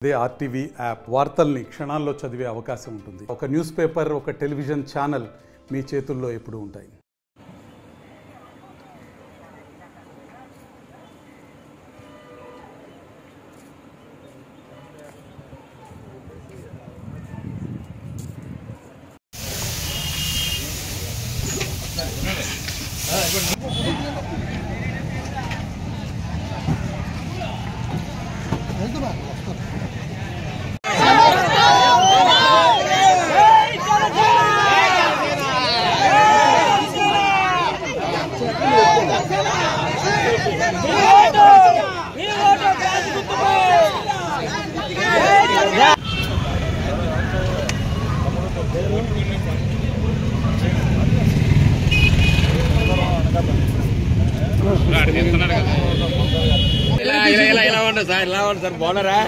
అదే RTV app వార్తల్ని క్షణాల్లో చదివే అవకాశం ఉంటుంది. ఒక న్యూస్ పేపర్, ఒక టెలివిజన్ ఛానల్ మీ చేతుల్లో ఎప్పుడూ ఉంటాయి. ఇలా ఉంది సార్, బాగున్నారా?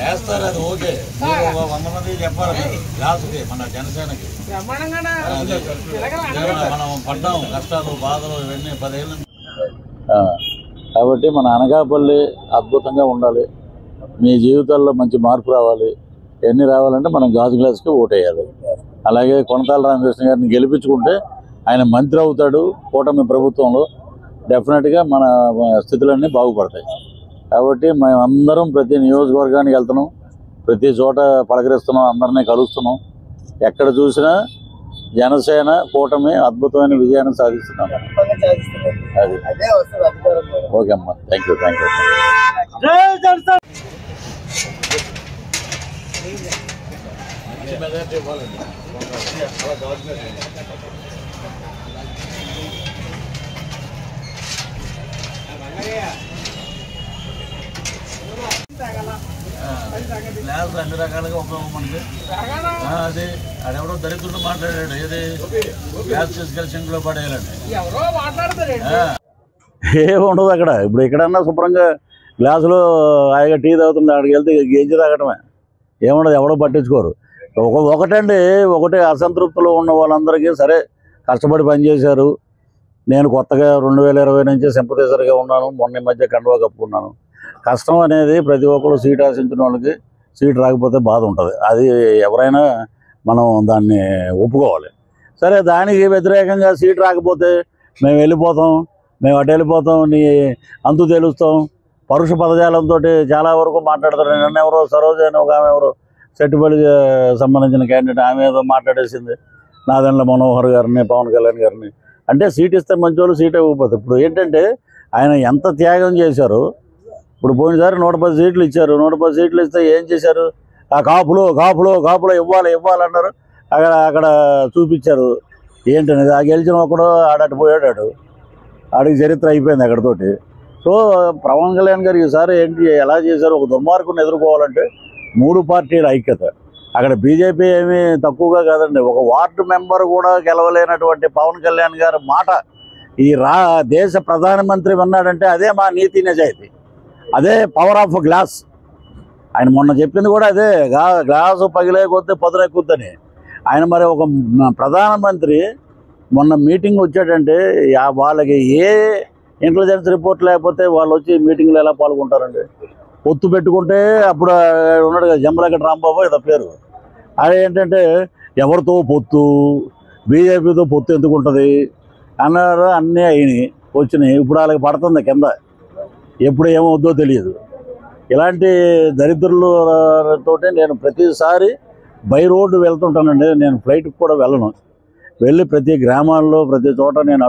వేస్తారు అది ఓకే. 100 మంది చెప్పాలి క్లాసుకి మన జనసేనకి. మనం పడ్డాం కష్టాలు బాధలు ఇవన్నీ 10 ఏళ్ళు. కాబట్టి మన అనకాపల్లి అద్భుతంగా ఉండాలి. మీ జీవితాల్లో మంచి మార్పు రావాలి. ఎన్ని రావాలంటే మనం గాజు గ్లాస్కి ఓటేయాలి. అలాగే కొనతాల రామకృష్ణ గారిని గెలిపించుకుంటే ఆయన మంత్రి అవుతాడు. కూటమి ప్రభుత్వంలో డెఫినెట్గా మన స్థితులన్నీ బాగుపడతాయి. కాబట్టి మేమందరం ప్రతి నియోజకవర్గానికి వెళ్తున్నాం, ప్రతి చోట పలకరిస్తున్నాం, అందరినీ కలుస్తున్నాం. ఎక్కడ చూసినా జనసేన కూటమి అద్భుతమైన విజయాన్ని సాధిస్తున్నాం. అది ఓకే అమ్మా, థ్యాంక్ యూ. గ్లాస్ అన్ని రకాలుగా ఉపయోగం మనకి. అది అడెవడో దరిద్రుడు మాట్లాడాడు, ఏది గ్లాస్ తీసుకెళ్ళి సింక్లో పడేయాలండి. ఏముండదు అక్కడ. ఇప్పుడు ఎక్కడన్నా శుభ్రంగా గ్లాసులో హాయిగా టీ తాగుతుంది, అక్కడికి వెళ్తే గేంజి తాగటమే. ఏముండదు, ఎవడో పట్టించుకోరు. ఒకటి అసంతృప్తిలో ఉన్న వాళ్ళందరికీ సరే కష్టపడి పనిచేశారు. నేను కొత్తగా 2020 నుంచి సింపథైజర్గా ఉన్నాను. మొన్న మధ్య కండువా కప్పుకున్నాను. కష్టం అనేది ప్రతి ఒక్కరు సీట్ ఆశించిన వాళ్ళకి సీట్ రాకపోతే బాధ ఉంటుంది. అది ఎవరైనా మనం దాన్ని ఒప్పుకోవాలి. సరే, దానికి వ్యతిరేకంగా సీట్ రాకపోతే మేము వెళ్ళిపోతాం, మేము అటు వెళ్ళిపోతాం, నీ అంతు తెలుస్తాం, పరుష పదజాలంతో చాలా వరకు మాట్లాడతారు. నిన్న ఎవరో సరోజ అని ఒక ఆమె ఎవరో సెట్టుబడికి సంబంధించిన క్యాండిడేట్, ఆమె ఏదో మాట్లాడేసింది నాదెండ్ల మనోహర్ గారిని, పవన్ కళ్యాణ్ గారిని. అంటే సీట్ ఇస్తే మంచి వాళ్ళు సీట్ ఇవ్వకపోతే. ఇప్పుడు ఏంటంటే ఆయన ఎంత త్యాగం చేశారు. ఇప్పుడు పోయినసారి 110 సీట్లు ఇచ్చారు. 110 సీట్లు ఇస్తే ఏం చేశారు? ఆ కాపులో ఇవ్వాలన్నారు. అక్కడ చూపించారు ఏంటనేది. ఆ గెలిచిన ఒకడు ఆడటు పోయాడు, ఆడికి చరిత్ర అయిపోయింది అక్కడితోటి. సో పవన్ కళ్యాణ్ గారు ఈసారి ఏంటి ఎలా చేశారు? ఒక దుర్మార్గుని ఎదుర్కోవాలంటే 3 పార్టీల ఐక్యత. అక్కడ బీజేపీ ఏమీ తక్కువగా కాదండి. ఒక వార్డు మెంబర్ కూడా గెలవలేనటువంటి పవన్ కళ్యాణ్ గారి మాట ఈ దేశ ప్రధానమంత్రి ఉన్నాడంటే అదే మా నీతి నిజాయితీ, అదే పవర్ ఆఫ్ గ్లాస్. ఆయన మొన్న చెప్పింది కూడా అదే, గ్లాసు పగిలే కొద్దీ పదునెక్కుద్దని. ఆయన మరి ఒక ప్రధానమంత్రి మొన్న మీటింగ్ వచ్చాడంటే వాళ్ళకి ఏ ఇంటెలిజెన్స్ రిపోర్ట్ లేకపోతే వాళ్ళు వచ్చి మీటింగ్లో ఎలా పాల్గొంటారండి? పొత్తు పెట్టుకుంటే అప్పుడు ఉన్నాడు కదా జంబలగడ్డ రాంబాబు ఏదో పేరు. అది ఏంటంటే ఎవరితో పొత్తు, బీజేపీతో పొత్తు ఎందుకు ఉంటుంది అన్నారు. అన్నీ అయినాయి, వచ్చినాయి. ఇప్పుడు వాళ్ళకి పడుతుంది కింద, ఎప్పుడు ఏమవుద్దో తెలియదు. ఇలాంటి దరిద్రులతోటే నేను ప్రతిసారి బై రోడ్డు వెళ్తుంటానండి. నేను ఫ్లైట్కి కూడా వెళ్ళను. వెళ్ళి ప్రతి గ్రామాల్లో ప్రతి చోట నేను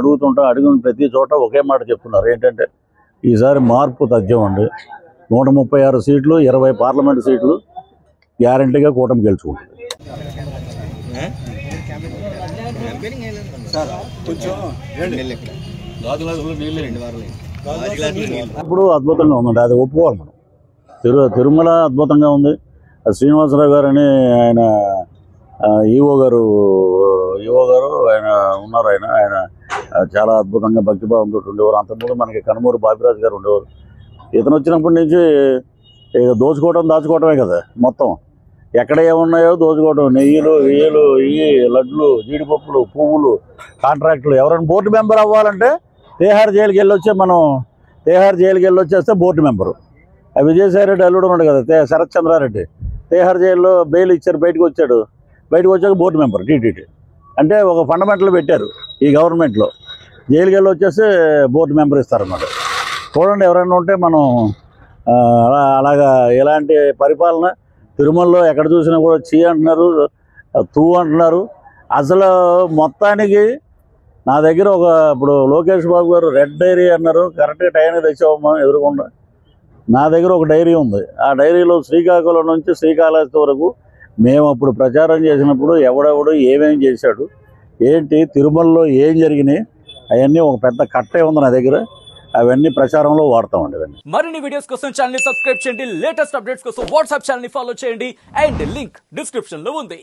అడిగిన ప్రతి చోట ఒకే మాట చెప్తున్నారు, ఏంటంటే ఈసారి మార్పు తథ్యం అండి. 136 సీట్లు 20 పార్లమెంట్ సీట్లు గ్యారంటీగా కూటమి గెలుచుకుంటుంది. ఇప్పుడు అద్భుతంగా ఉందండి, అది ఒప్పుకోవాలి మనం. తిరుమల అద్భుతంగా ఉంది. శ్రీనివాసరావు గారు అని ఆయన ఈవో గారు ఆయన ఉన్నారు. ఆయన చాలా అద్భుతంగా భక్తిభావంతో ఉండేవారు. అంతకుముందు మనకి కనుమూరు బాపిరాజు గారు ఉండేవారు. ఇతను వచ్చినప్పటి నుంచి దాచుకోవటమే కదా మొత్తం. ఎక్కడ ఏమున్నాయో దోచుకోవటం, నెయ్యిలు లడ్లు, జీడిపప్పులు, పువ్వులు, కాంట్రాక్టులు. ఎవరైనా బోర్డు మెంబర్ అవ్వాలంటే తిహార్ జైలుకి వెళ్ళొచ్చేస్తే బోర్డు మెంబరు. విజయసాయి రెడ్డి అల్లుడు ఉన్నాడు కదా, శరత్ చంద్రారెడ్డి, తిహార్ జైల్లో బెయిల్ ఇచ్చారు, బయటకు వచ్చాక బోర్డు మెంబర్ టీటీడీ. అంటే ఒక ఫండమెంటల్ పెట్టారు ఈ గవర్నమెంట్లో. జైలుకి వచ్చేస్తే బోర్డు మెంబర్ ఇస్తారన్నమాట. చూడండి, ఎవరైనా ఉంటే మనం అలాగా ఇలాంటి పరిపాలన తిరుమలలో ఎక్కడ చూసినా కూడా చీ అంటున్నారు, తూ అంటున్నారు. అసలు మొత్తానికి నా దగ్గర ఇప్పుడు లోకేష్ బాబు గారు రెడ్ డైరీ అన్నారు, కరెక్ట్గా టైంకి తెచ్చావమ్మా ఎదురుకుండా. నా దగ్గర ఒక డైరీ ఉంది. ఆ డైరీలో శ్రీకాకుళం నుంచి శ్రీకాళహస్తి వరకు మేము అప్పుడు ప్రచారం చేసినప్పుడు ఎవడెవడు ఏమేం చేశాడు, ఏంటి తిరుమలలో ఏం జరిగినాయి, అవన్నీ ఒక పెద్ద కట్టే ఉంది నా దగ్గర. అవన్నీ ప్రచారంలో వాడతామండి. అవన్నీ మరిన్ని వీడియోస్ కోసం ఛానల్ ని సబ్స్క్రైబ్ చేయండి. లేటెస్ట్ అప్డేట్స్ కోసం వాట్సాప్ ఛానల్ ని ఫాలో చేయండి. అండ్ లింక్ డిస్క్రిప్షన్ లో ఉంది.